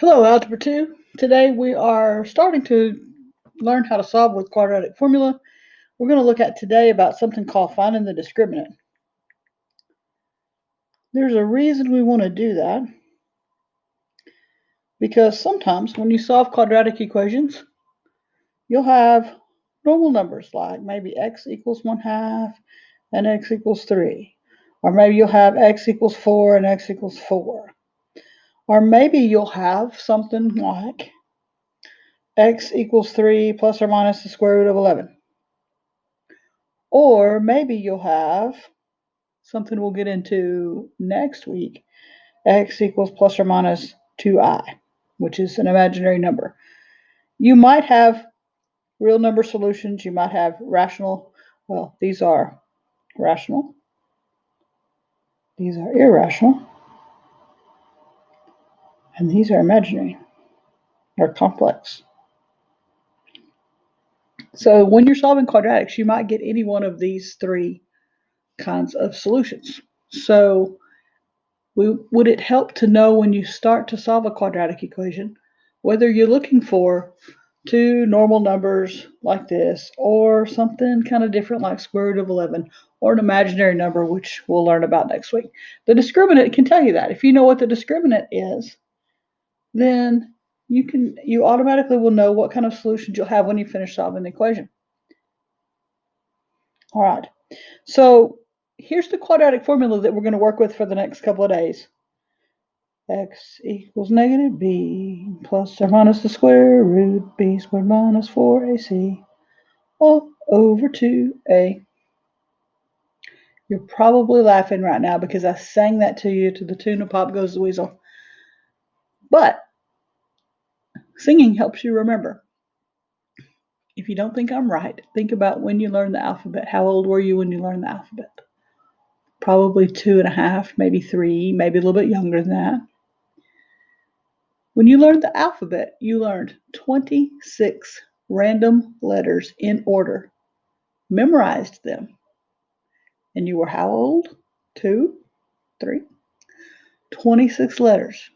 Hello, Algebra 2. Today we are starting to learn how to solve with quadratic formula. We're going to look at today about something called finding the discriminant. There's a reason we want to do that, because sometimes when you solve quadratic equations, you'll have normal numbers like maybe x equals 1/2 and x equals 3. Or maybe you'll have x equals 4 and x equals 4. Or maybe you'll have something like x equals 3 plus or minus the square root of 11. Or maybe you'll have something we'll get into next week, x equals plus or minus 2i, which is an imaginary number. You might have real number solutions. You might have rational. Well, these are rational. These are irrational. And these are imaginary or complex. So when you're solving quadratics, you might get any one of these three kinds of solutions. So would it help to know when you start to solve a quadratic equation whether you're looking for two normal numbers like this, or something kind of different like square root of 11, or an imaginary number, which we'll learn about next week? The discriminant can tell you that. If you know what the discriminant is, then you automatically will know what kind of solutions you'll have when you finish solving the equation. All right, so here's the quadratic formula that we're going to work with for the next couple of days. X equals negative b plus or minus the square root b squared minus 4ac all over 2a. You're probably laughing right now because I sang that to you to the tune of Pop Goes the Weasel. But singing helps you remember. If you don't think I'm right, think about when you learned the alphabet. How old were you when you learned the alphabet? Probably 2.5, maybe 3, maybe a little bit younger than that. When you learned the alphabet, you learned 26 random letters in order, memorized them. And you were how old? 2, 3? 26 letters.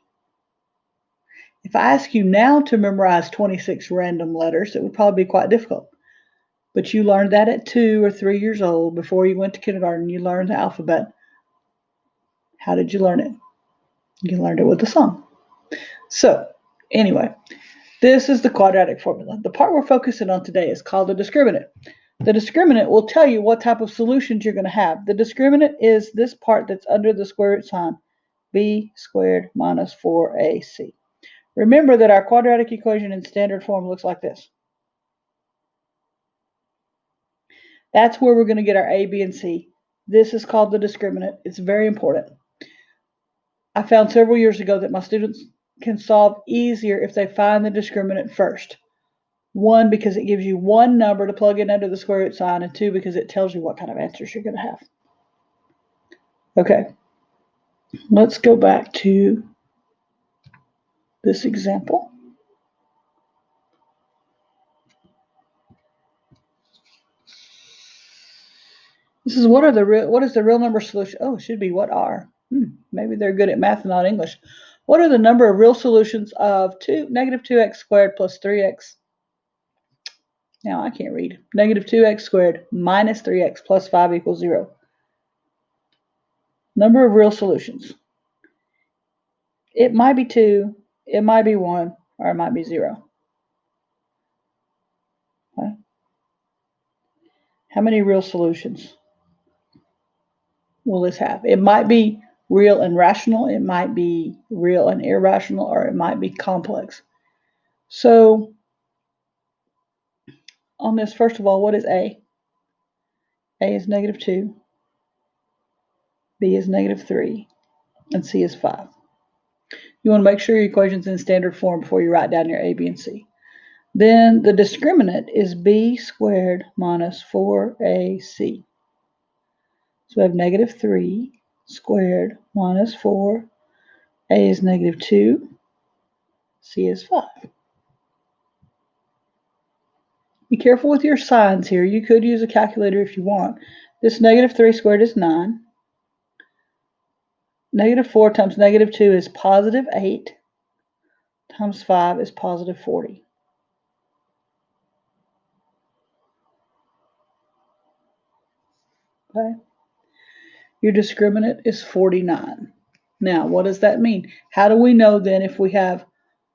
If I ask you now to memorize 26 random letters, it would probably be quite difficult. But you learned that at 2 or 3 years old. Before you went to kindergarten, you learned the alphabet. How did you learn it? You learned it with a song. So, anyway, this is the quadratic formula. The part we're focusing on today is called the discriminant. The discriminant will tell you what type of solutions you're going to have. The discriminant is this part that's under the square root sign, b squared minus 4ac. Remember that our quadratic equation in standard form looks like this. That's where we're going to get our a, b, and c. This is called the discriminant. It's very important. I found several years ago that my students can solve easier if they find the discriminant first. 1, because it gives you one number to plug in under the square root sign, and 2, because it tells you what kind of answers you're going to have. Okay, let's go back to this example. This is what is the real number solution? Oh, it should be what are. Maybe they're good at math and not English. What are the number of real solutions of negative 2x squared plus 3x? Now I can't read. Negative 2x squared minus 3x plus 5 equals 0. Number of real solutions. It might be 2, it might be 1, or it might be 0. Okay. How many real solutions will this have? It might be real and rational, it might be real and irrational, or it might be complex. So on this, first of all, what is A? A is negative 2, B is negative 3, and C is 5. You want to make sure your equation's in standard form before you write down your A, B, and C. Then the discriminant is b squared minus 4ac. So we have negative 3 squared minus 4. A is negative 2. C is 5. Be careful with your signs here. You could use a calculator if you want. This negative 3 squared is 9. Negative 4 times negative 2 is positive 8 times 5 is positive 40. Okay. Your discriminant is 49. Now, what does that mean? How do we know then if we have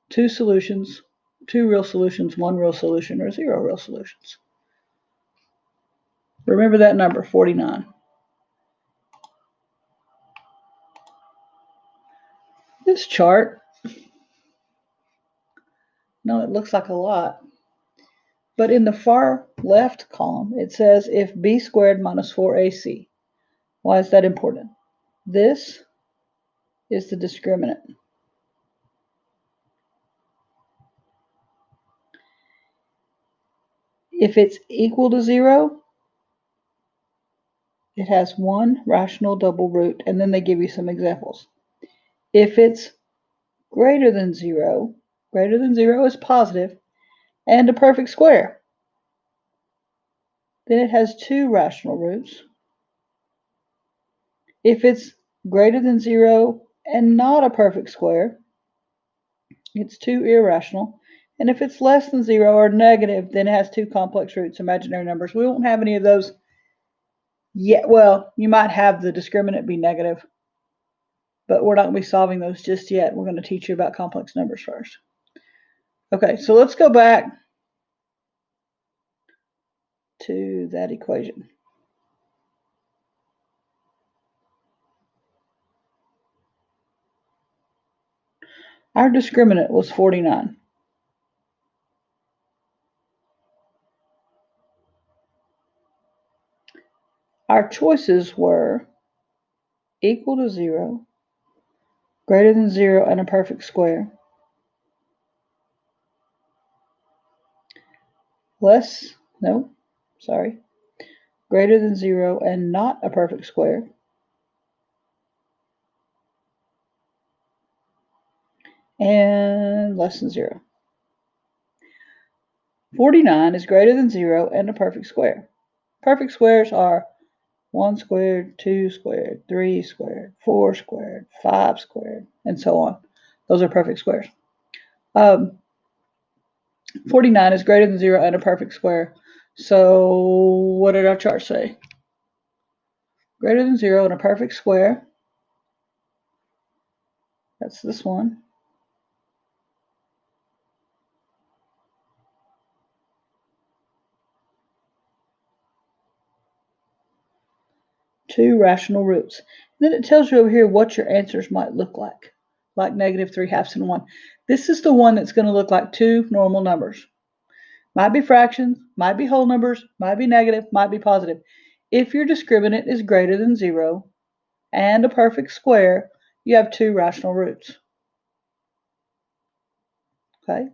two solutions, two real solutions, one real solution, or 0 real solutions? Remember that number, 49. This chart, no, it looks like a lot. But in the far left column, it says if b squared minus 4ac. Why is that important? This is the discriminant. If it's equal to 0, it has one rational double root, and then they give you some examples. If it's greater than 0 is positive, and a perfect square, then it has two rational roots. If it's greater than 0 and not a perfect square, it's two irrational. And if it's less than 0 or negative, then it has two complex roots, imaginary numbers. We won't have any of those yet. Well, you might have the discriminant be negative, but we're not going to be solving those just yet. We're going to teach you about complex numbers first. Okay, so let's go back to that equation. Our discriminant was 49. Our choices were equal to 0, greater than 0 and a perfect square, greater than 0 and not a perfect square, and less than 0. 49 is greater than 0 and a perfect square. Perfect squares are 1 squared, 2 squared, 3 squared, 4 squared, 5 squared, and so on. Those are perfect squares. 49 is greater than 0 and a perfect square. So what did our chart say? Greater than 0 and a perfect square. That's this one. Two rational roots. And then it tells you over here what your answers might look like negative 3/2 and 1. This is the one that's going to look like two normal numbers. Might be fractions, might be whole numbers, might be negative, might be positive. If your discriminant is greater than 0 and a perfect square, you have two rational roots. Okay?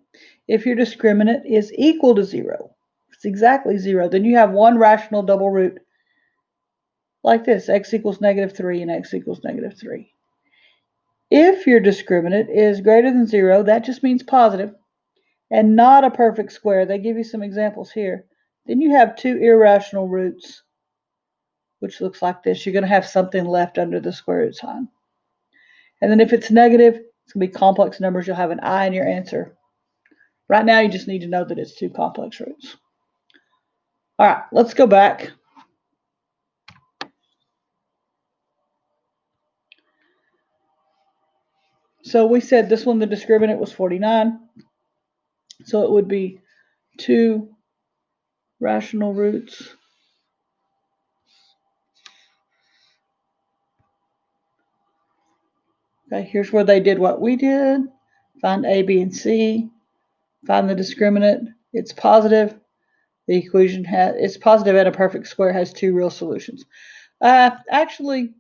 If your discriminant is equal to 0, it's exactly 0, then you have one rational double root like this, x equals negative 3 and x equals negative 3. If your discriminant is greater than 0, that just means positive, and not a perfect square. They give you some examples here. Then you have two irrational roots, which looks like this. You're going to have something left under the square root sign. And then if it's negative, it's going to be complex numbers. You'll have an I in your answer. Right now, you just need to know that it's two complex roots. All right, let's go back. So we said this one, the discriminant was 49. So it would be two rational roots. Okay, here's where they did what we did. Find A, B, and C. Find the discriminant. It's positive. The equation it's positive and a perfect square has two real solutions. Actually,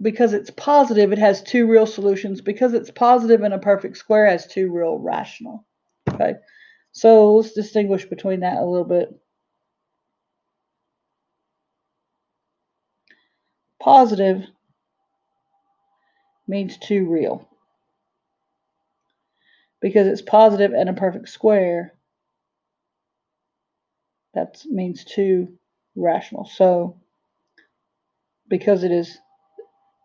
because it's positive, it has two real solutions. Because it's positive and a perfect square has two real rational. Okay, so let's distinguish between that a little bit. Positive means two real. Because it's positive and a perfect square, that means two rational. So because it is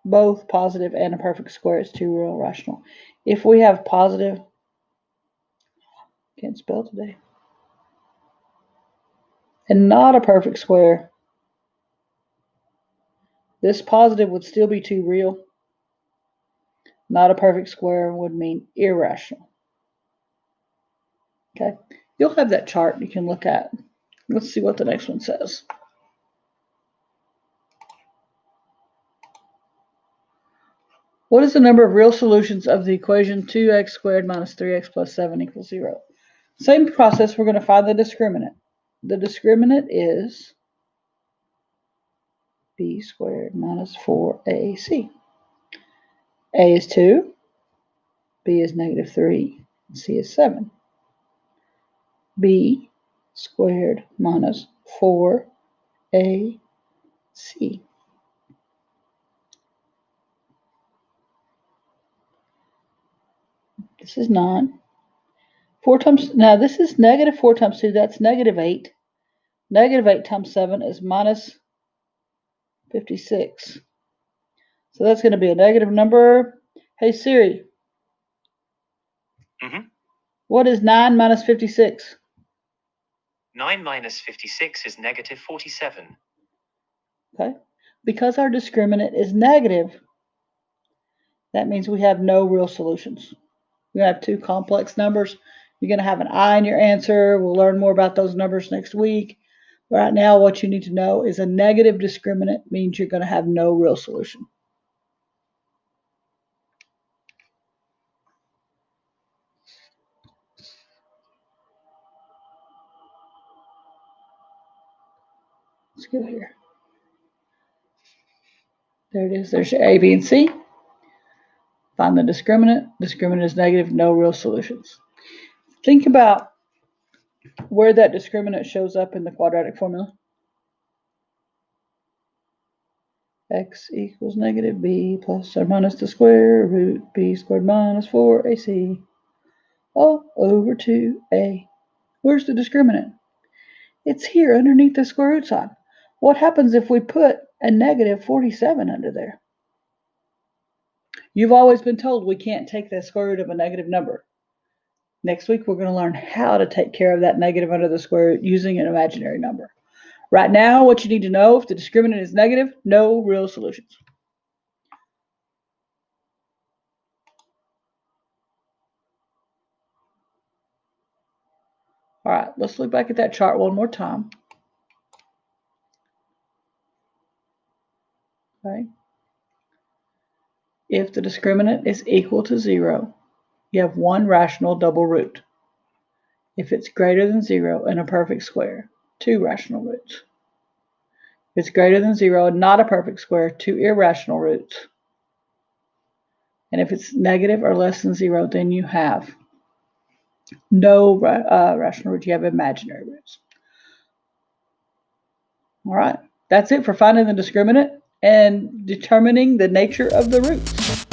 both positive and a perfect square, it's 2 real rational. If we have positive, can't spell today, and not a perfect square, this positive would still be 2 real. Not a perfect square would mean irrational. Okay, you'll have that chart you can look at. Let's see what the next one says. What is the number of real solutions of the equation 2x squared minus 3x plus 7 equals 0? Same process, we're going to find the discriminant. The discriminant is b squared minus 4ac. A is 2, b is negative 3, and c is 7. b squared minus 4ac. This is 9. 4 times, now this is negative 4 times 2, that's negative 8. Negative 8 times 7 is minus 56. So that's going to be a negative number. Hey Siri, what is 9 minus 56? 9 minus 56 is negative 47. Okay. Because our discriminant is negative, that means we have no real solutions. We have 2 complex numbers. You're going to have an I in your answer. We'll learn more about those numbers next week. Right now, what you need to know is a negative discriminant means you're going to have no real solution. Let's go here. There it is. There's your A, B, and C. Find the discriminant. Discriminant is negative, no real solutions. Think about where that discriminant shows up in the quadratic formula. X equals negative b plus or minus the square root b squared minus 4ac all over 2a. Where's the discriminant? It's here underneath the square root sign. What happens if we put a negative 47 under there? You've always been told we can't take the square root of a negative number. Next week, we're going to learn how to take care of that negative under the square root using an imaginary number. Right now, what you need to know, if the discriminant is negative, no real solutions. All right, let's look back at that chart one more time. Okay. If the discriminant is equal to 0, you have one rational double root. If it's greater than 0 and a perfect square, 2 rational roots. If it's greater than 0 and not a perfect square, 2 irrational roots. And if it's negative or less than 0, then you have no rational roots. You have imaginary roots. All right, that's it for finding the discriminant and determining the nature of the roots.